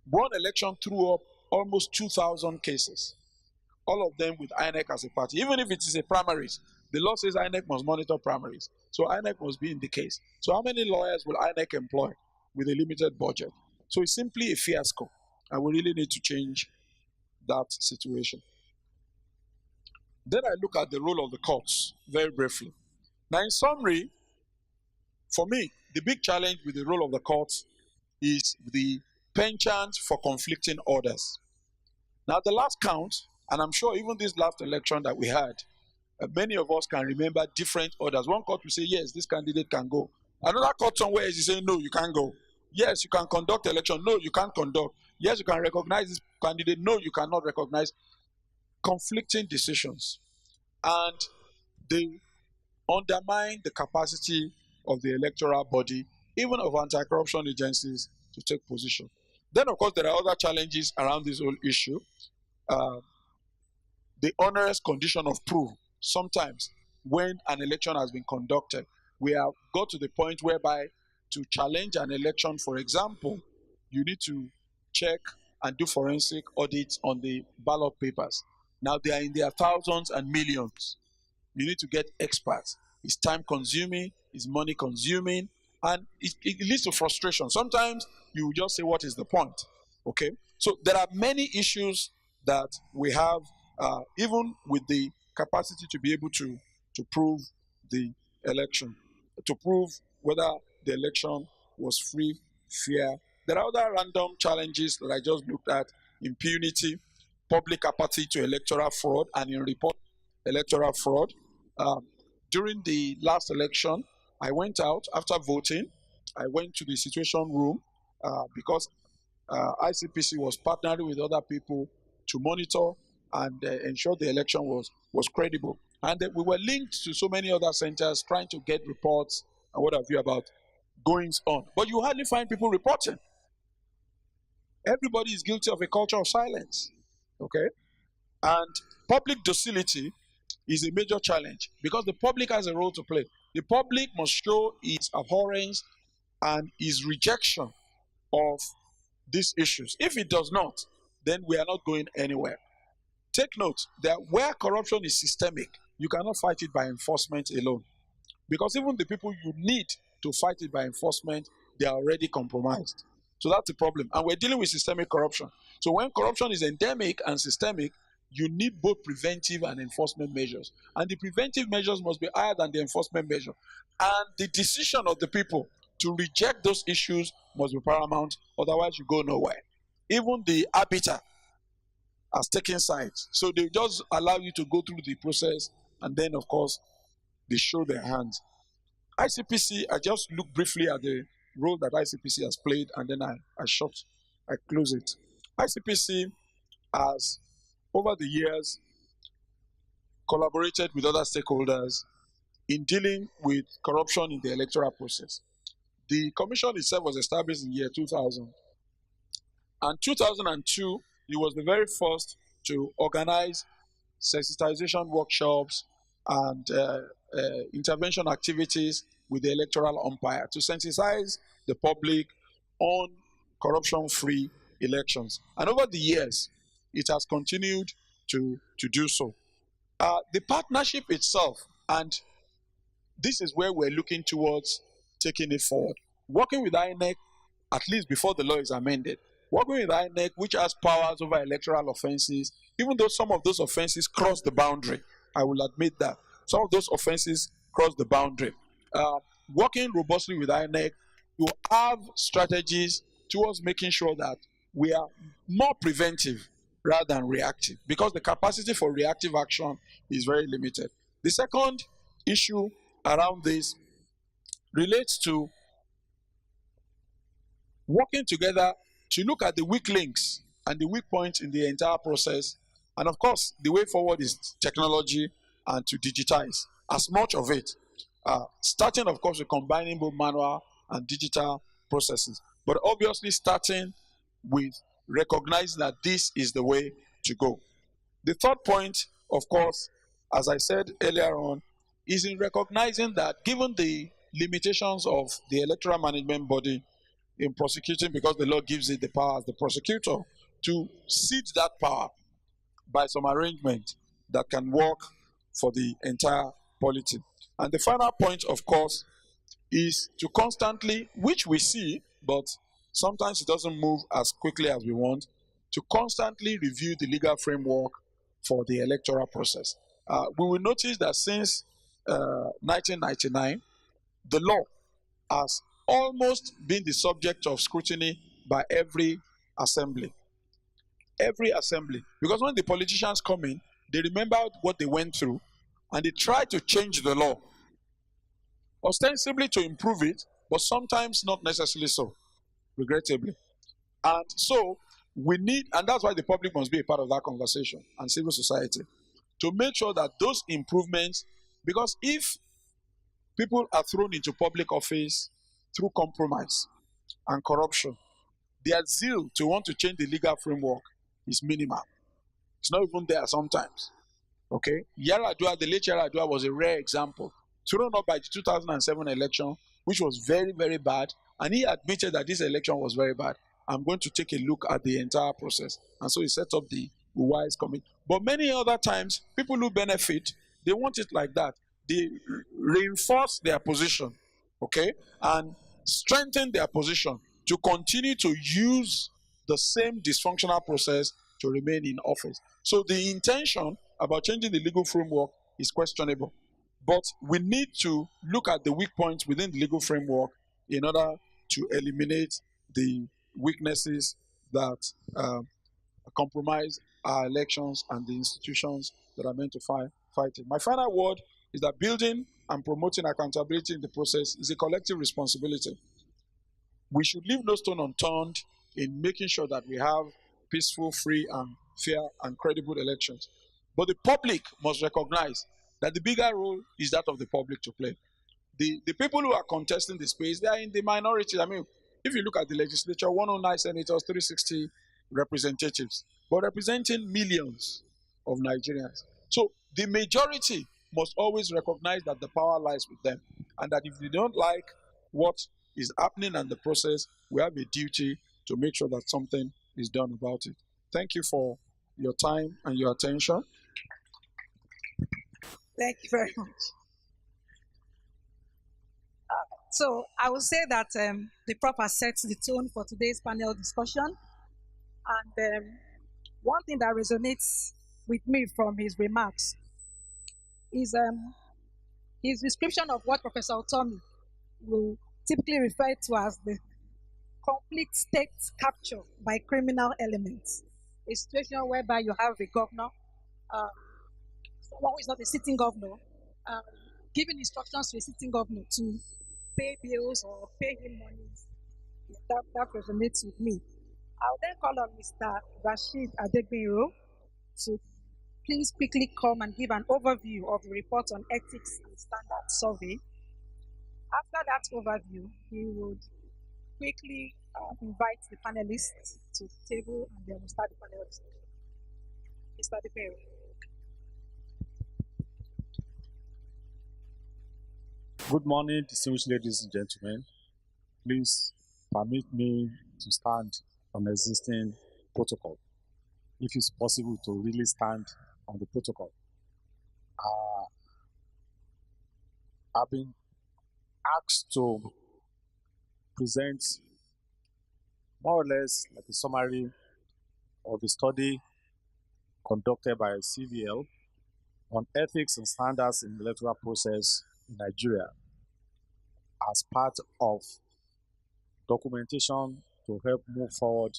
One election threw up almost 2,000 cases, all of them with INEC as a party. Even if it is a primaries, the law says INEC must monitor primaries. So INEC must be in the case. So how many lawyers will INEC employ with a limited budget? So it's simply a fiasco. And we really need to change that situation. Then I look at the role of the courts very briefly. Now, in summary, for me, the big challenge with the role of the courts is the penchant for conflicting orders. Now, the last count, and I'm sure even this last election that we had, many of us can remember different orders. One court will say, yes, this candidate can go. Another court somewhere is saying, no, you can't go. Yes, you can conduct election. No, you can't conduct. Yes, you can recognize this candidate. No, you cannot recognize. Conflicting decisions. And they undermine the capacity of the electoral body, even of anti-corruption agencies, to take position. Then, of course, there are other challenges around this whole issue. The onerous condition of proof. Sometimes, when an election has been conducted, we have got to the point whereby to challenge an election, for example, you need to check and do forensic audits on the ballot papers. Now, they are in their thousands and millions. You need to get experts. It's time consuming, it's money consuming, and it leads to frustration. Sometimes you just say, what is the point? Okay? So there are many issues that we have, even with the capacity to be able to prove the election, to prove whether the election was free, fair. There are other random challenges that I just looked at: impunity, public apathy to electoral fraud, and in report electoral fraud. During the last election, I went out after voting. I went to the situation room because ICPC was partnering with other people to monitor and ensure the election was credible. And we were linked to so many other centers trying to get reports and what have you about goings on. But you hardly find people reporting. Everybody is guilty of a culture of silence. Okay? And public docility is a major challenge because the public has a role to play. The public must show its abhorrence and its rejection of these issues. If it does not, then we are not going anywhere. Take note that where corruption is systemic, you cannot fight it by enforcement alone. Because even the people you need to fight it by enforcement, they are already compromised. So that's the problem. And we're dealing with systemic corruption. So when corruption is endemic and systemic, you need both preventive and enforcement measures. And the preventive measures must be higher than the enforcement measure. And the decision of the people to reject those issues must be paramount, otherwise you go nowhere. Even the arbiter has taken sides. So they just allow you to go through the process, and then, of course, they show their hands. ICPC, I just look briefly at the role that ICPC has played, and then I close it. ICPC has, over the years, collaborated with other stakeholders in dealing with corruption in the electoral process. The commission itself was established in the year 2000. And 2002, it was the very first to organize sensitization workshops and intervention activities with the electoral umpire to sensitize the public on corruption-free elections. And over the years, it has continued to do so. The partnership itself, and this is where we're looking towards taking it forward. Working with INEC, at least before the law is amended, working with INEC, which has powers over electoral offenses, even though some of those offenses cross the boundary, I will admit that. Some of those offenses cross the boundary. Working robustly with INEC, you have strategies towards making sure that we are more preventive rather than reactive, because the capacity for reactive action is very limited. The second issue around this relates to working together to look at the weak links and the weak points in the entire process. And of course, the way forward is technology and to digitize as much of it. Starting, of course, with combining both manual and digital processes. but obviously starting with recognizing that this is the way to go. The third point, of course, as I said earlier on, is in recognizing that given the limitations of the electoral management body in prosecuting, because the law gives it the power as the prosecutor to cede that power by some arrangement that can work for the entire polity. And the final point, of course, is to constantly, which we see, but sometimes it doesn't move as quickly as we want, to constantly review the legal framework for the electoral process. We will notice that since 1999, the law has almost been the subject of scrutiny by every assembly. Every assembly. Because when the politicians come in, they remember what they went through and they try to change the law, ostensibly to improve it, but sometimes not necessarily so, regrettably. And so we need, and that's why the public must be a part of that conversation, and civil society, to make sure that those improvements, because if people are thrown into public office through compromise and corruption, their zeal to want to change the legal framework is minimal. It's not even there sometimes. Okay? Yaradua, the late Yaradua was a rare example, thrown up by the 2007 election, which was very, very bad. And he admitted that this election was very bad. I'm going to take a look at the entire process. And so he set up the wise committee. But many other times, people who benefit, they want it like that. They reinforce their position, okay, and strengthen their position to continue to use the same dysfunctional process to remain in office. So the intention about changing the legal framework is questionable. But we need to look at the weak points within the legal framework in order to eliminate the weaknesses that compromise our elections and the institutions that are meant to fight it. My final word is that building and promoting accountability in the process is a collective responsibility. We should leave no stone unturned in making sure that we have peaceful, free, and fair and credible elections. But the public must recognize that the bigger role is that of the public to play. The people who are contesting the space, they are in the minority. I mean, if you look at the legislature, 109 senators, 360 representatives, but representing millions of Nigerians. So the majority must always recognize that the power lies with them, and that if they don't like what is happening in the process, we have a duty to make sure that something is done about it. Thank you for your time and your attention. Thank you very much. So I would say that the prof has set the tone for today's panel discussion. And one thing that resonates with me from his remarks is his description of what Professor Otomi will typically refer to as the complete state capture by criminal elements. A situation whereby you have a governor, um, someone who is not a sitting governor, um, giving instructions to a sitting governor to pay bills or pay him money. That resonates with me. I'll then call on Mr. Rashid Adegbero to please quickly come and give an overview of the report on ethics and standards survey. After that overview, he would quickly invite the panelists to the table and then we'll start the panel discussion. Mr. Adegbero. Good morning, distinguished ladies and gentlemen. Please permit me to stand on the existing protocol, if it's possible to really stand on the protocol. I've been asked to present more or less like a summary of the study conducted by CVL on ethics and standards in the electoral process in Nigeria as part of documentation to help move forward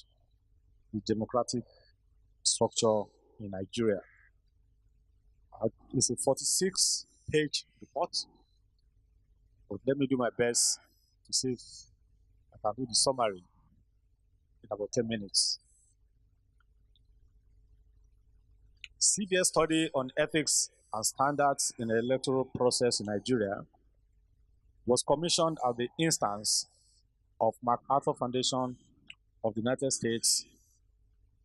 the democratic structure in Nigeria. It's a 46-page report, but let me do my best to see if I can do the summary in about 10 minutes. CVS study on ethics and standards in the electoral process in Nigeria was commissioned at the instance of MacArthur Foundation of the United States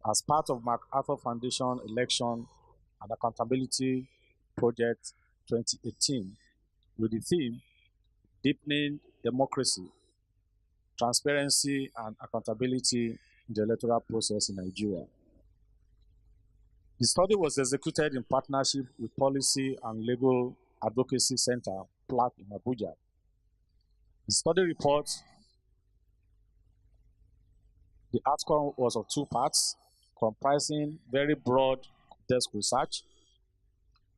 as part of MacArthur Foundation Election and Accountability Project 2018 with the theme Deepening Democracy, Transparency and Accountability in the Electoral Process in Nigeria. The study was executed in partnership with Policy and Legal Advocacy Center, PLAC in Abuja. The study report, the outcome was of two parts, comprising very broad desk research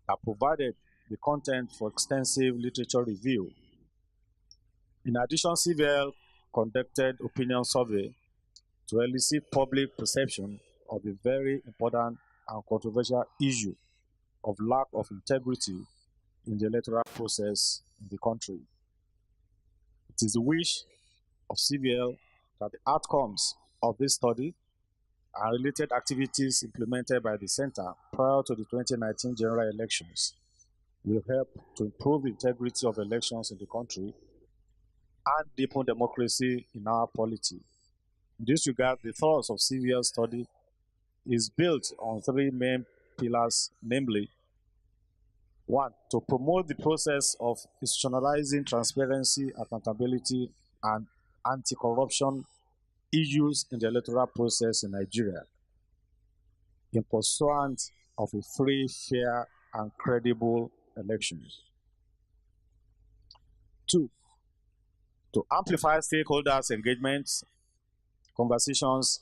that provided the content for extensive literature review. In addition, CVL conducted opinion survey to elicit public perception of the very important and controversial issue of lack of integrity in the electoral process in the country. It is the wish of CVL that the outcomes of this study and related activities implemented by the Center prior to the 2019 general elections will help to improve the integrity of elections in the country and deepen democracy in our polity. In this regard, the thrust of CVL study is built on three main pillars, namely, one, to promote the process of institutionalizing transparency, accountability, and anti-corruption issues in the electoral process in Nigeria, in pursuant of a free, fair, and credible elections. Two, to amplify stakeholders' engagements, conversations,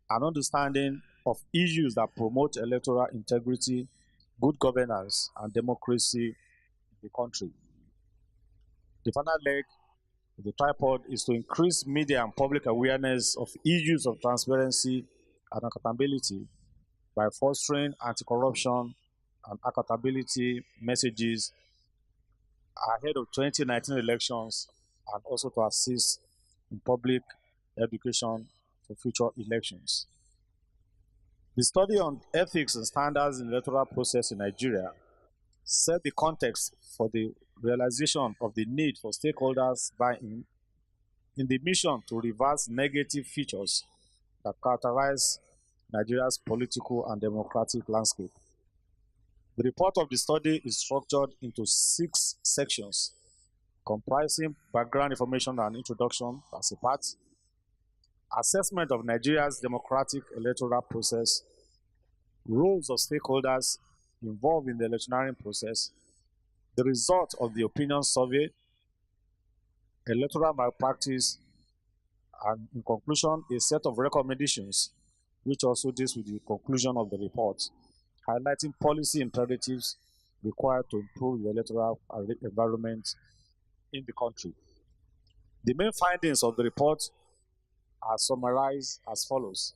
and understanding of issues that promote electoral integrity, good governance, and democracy in the country. The final leg of the tripod is to increase media and public awareness of issues of transparency and accountability by fostering anti-corruption and accountability messages ahead of 2019 elections, and also to assist in public education for future elections. The study on ethics and standards in the electoral process in Nigeria set the context for the realization of the need for stakeholders buy-in in the mission to reverse negative features that characterize Nigeria's political and democratic landscape. The report of the study is structured into 6 sections, comprising background information and introduction as a part, assessment of Nigeria's democratic electoral process, roles of stakeholders involved in the electioneering process, the result of the opinion survey, electoral malpractice, and in conclusion, a set of recommendations, which also deals with the conclusion of the report, highlighting policy imperatives required to improve the electoral environment in the country. The main findings of the report are summarized as follows.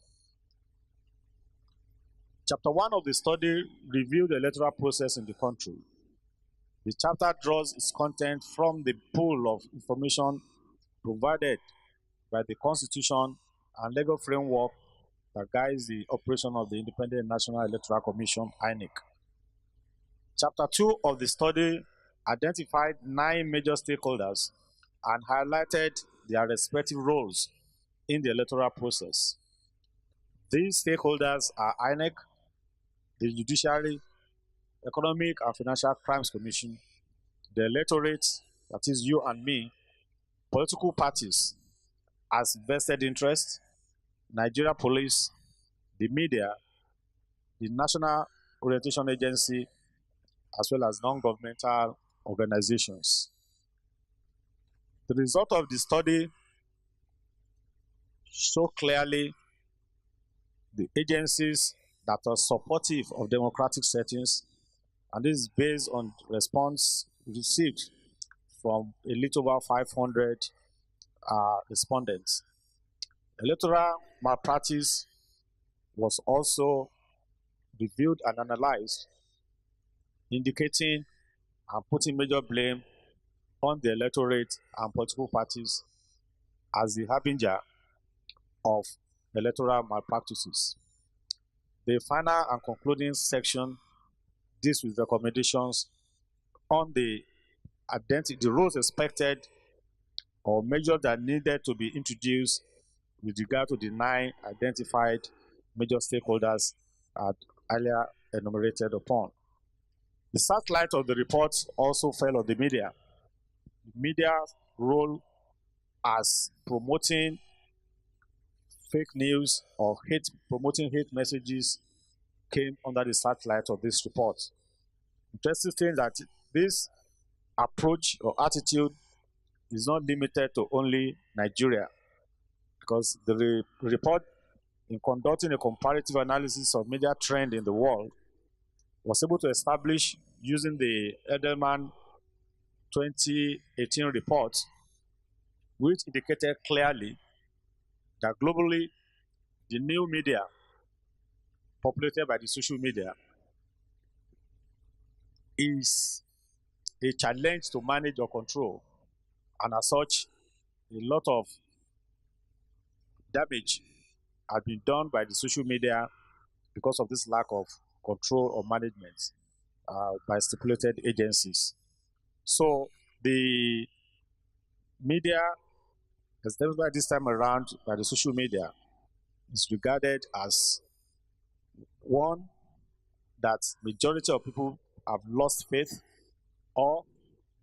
Chapter 1 of the study reviewed the electoral process in the country. The chapter draws its content from the pool of information provided by the Constitution and legal framework that guides the operation of the Independent National Electoral Commission, INEC. Chapter 2 of the study identified 9 major stakeholders and highlighted their respective roles in the electoral process. These stakeholders are INEC, the Judiciary, Economic and Financial Crimes Commission, the electorate, that is you and me, political parties as vested interest, Nigeria Police, the media, the National Orientation Agency, as well as non-governmental organizations. The result of the study show clearly the agencies that are supportive of democratic settings, and this is based on response received from a little over 500 respondents. Electoral malpractice was also reviewed and analyzed, indicating and putting major blame on the electorate and political parties as the harbinger of electoral malpractices. The final and concluding section deals with recommendations on the roles expected or measures that needed to be introduced with regard to the 9 identified major stakeholders earlier enumerated upon. The satellite of the report also fell on the media. The media's role as promoting fake news or promoting hate messages came under the satellite of this report. Interesting thing that this approach or attitude is not limited to only Nigeria, because the report, in conducting a comparative analysis of media trend in the world, was able to establish, using the Edelman 2018 report, which indicated clearly that globally the new media populated by the social media is a challenge to manage or control, and as such, a lot of damage has been done by the social media because of this lack of control or management by stipulated agencies. So the media, especially this time around by the social media, is regarded as one that majority of people have lost faith or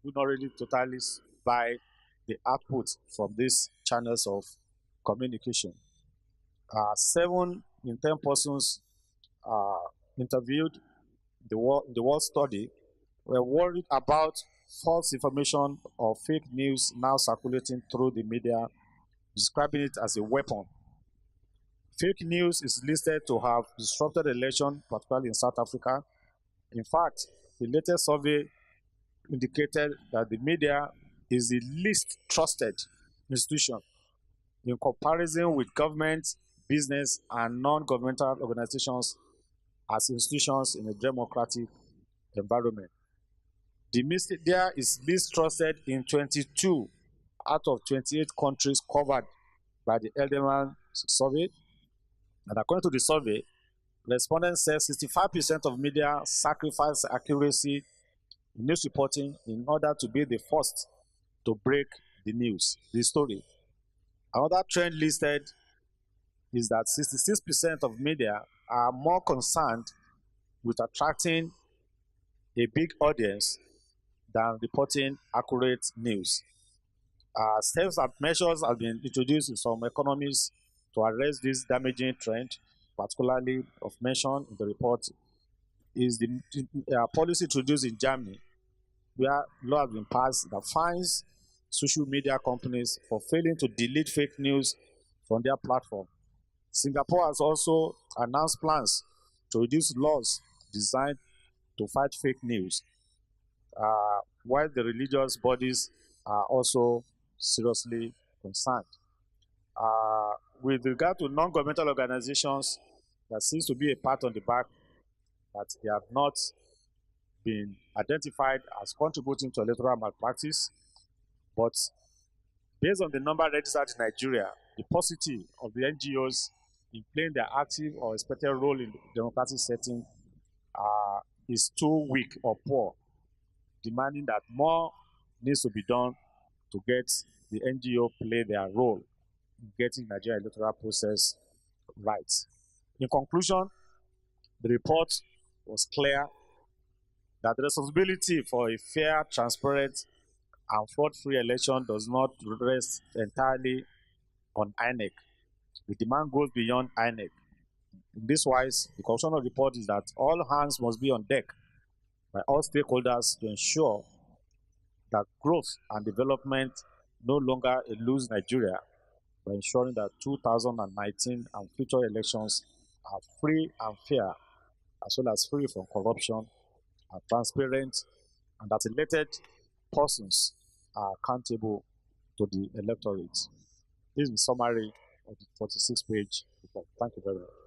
do not really totally buy the output from these channels of communication. 7 in 10 persons interviewed in the world study were worried about false information or fake news now circulating through the media, describing it as a weapon. Fake news is listed to have disrupted election, particularly in South Africa. In fact, the latest survey indicated that the media is the least trusted institution in comparison with government, business, and non-governmental organizations as institutions in a democratic environment. The media is least trusted in 22 out of 28 countries covered by the Edelman survey. And according to the survey, respondents said 65% of media sacrifice accuracy in news reporting in order to be the first to break the news, the story. Another trend listed is that 66% of media are more concerned with attracting a big audience than reporting accurate news. Steps and measures have been introduced in some economies to arrest this damaging trend, particularly of mention in the report is the policy introduced in Germany, where law has been passed that fines social media companies for failing to delete fake news from their platform. Singapore has also announced plans to reduce laws designed to fight fake news, while the religious bodies are also seriously concerned. With regard to non-governmental organizations, there seems to be a pat on the back that they have not been identified as contributing to electoral malpractice, but based on the number registered in Nigeria, the paucity of the NGOs in playing their active or expected role in the democratic setting is too weak or poor, demanding that more needs to be done to get the NGO play their role in getting Nigeria electoral process right. In conclusion, the report was clear that the responsibility for a fair, transparent, and fraud-free election does not rest entirely on INEC. The demand goes beyond INEC. In this wise, the conclusion report is that all hands must be on deck by all stakeholders to ensure that growth and development no longer eludes Nigeria by ensuring that 2019 and future elections are free and fair, as well as free from corruption and transparent, and that elected persons are accountable to the electorate. This is a summary of the 46-page report. Thank you very much.